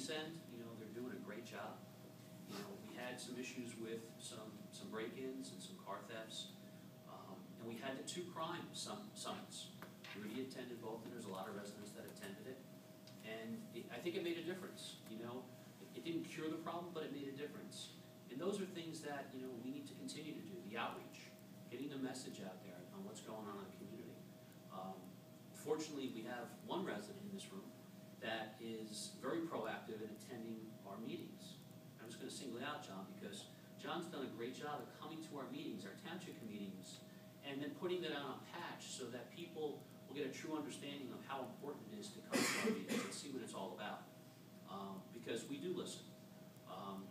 police end, they're doing a great job. We had some issues with some break-ins and some car thefts, and we had the 2 crime summits. Rudy attended both, and there's a lot of residents that attended it, and I think it made a difference. It didn't cure the problem, but it made a difference. And those are things that we need to continue to do. The outreach, getting the message out there on what's going on in the community. Fortunately, we have one resident in this room that is very proactive in attending our meetings. I'm just going to single out John because John's done a great job of coming to our meetings, our township meetings, and then putting that on a patch so that people will get a true understanding of how important it is to come to our meetings and see what it's all about. Because we do listen.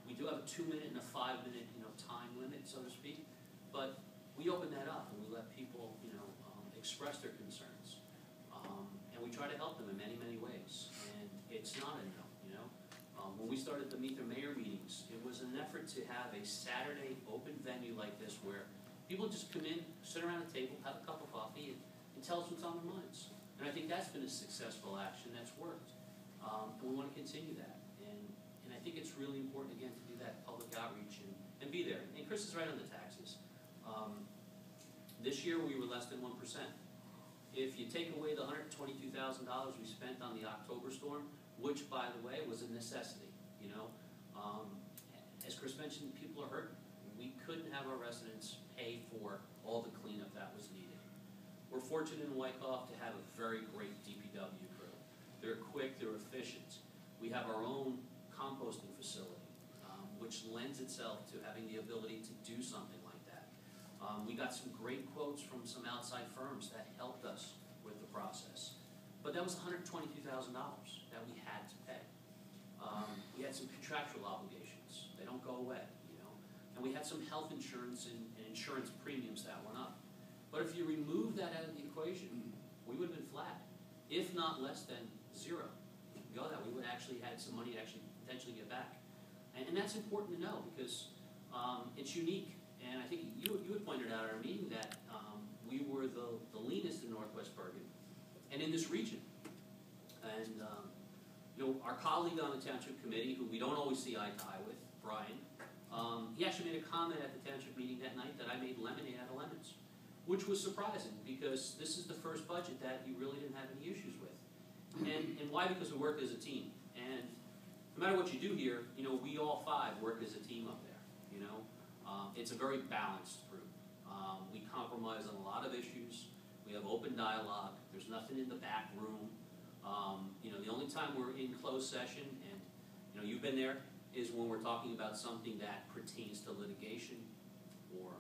We do have a 2-minute and a 5-minute time limit, so to speak, but we open that up and we let people express their concerns. And we try to help them in many, many ways. And it's not a no, When we started the Meet the Mayor meetings, it was an effort to have a Saturday open venue like this where people just come in, sit around a table, have a cup of coffee, and tell us what's on their minds. And I think that's been a successful action that's worked. And we want to continue that. And I think it's really important, again, to do that public outreach and be there. And Chris is right on the taxes. This year we were less than 1%. If you take away the $122,000 we spent on the October storm, which, by the way, was a necessity, as Chris mentioned, people are hurting. We couldn't have our residents pay for all the cleanup that was needed. We're fortunate in Wyckoff to have a very great DPW crew. They're quick, they're efficient. We have our own composting facility, which lends itself to having the ability to do something like that. We got some great quotes from some outside firms that helped us with the process. But that was $122,000 that we had to pay. We had some contractual obligations. They don't go away, And we had some health insurance and insurance premiums that went up. But if you remove that out of the equation, we would have been flat, if not less than 0. That we would actually had some money to actually potentially get back. And that's important to know because it's unique. And I think you had pointed out at our meeting that we were the leanest in Northwest Bergen and in this region. And our colleague on the township committee, who we don't always see eye to eye with, Brian, he actually made a comment at the township meeting that night that I made lemonade out of lemons, which was surprising because this is the first budget that he really didn't have any issues with. And why? Because we work as a team. And no matter what you do here, we all 5 work as a team up there, It's a very balanced group. We compromise on a lot of issues. We have open dialogue. There's nothing in the back room. The only time we're in closed session, and you've been there, is when we're talking about something that pertains to litigation or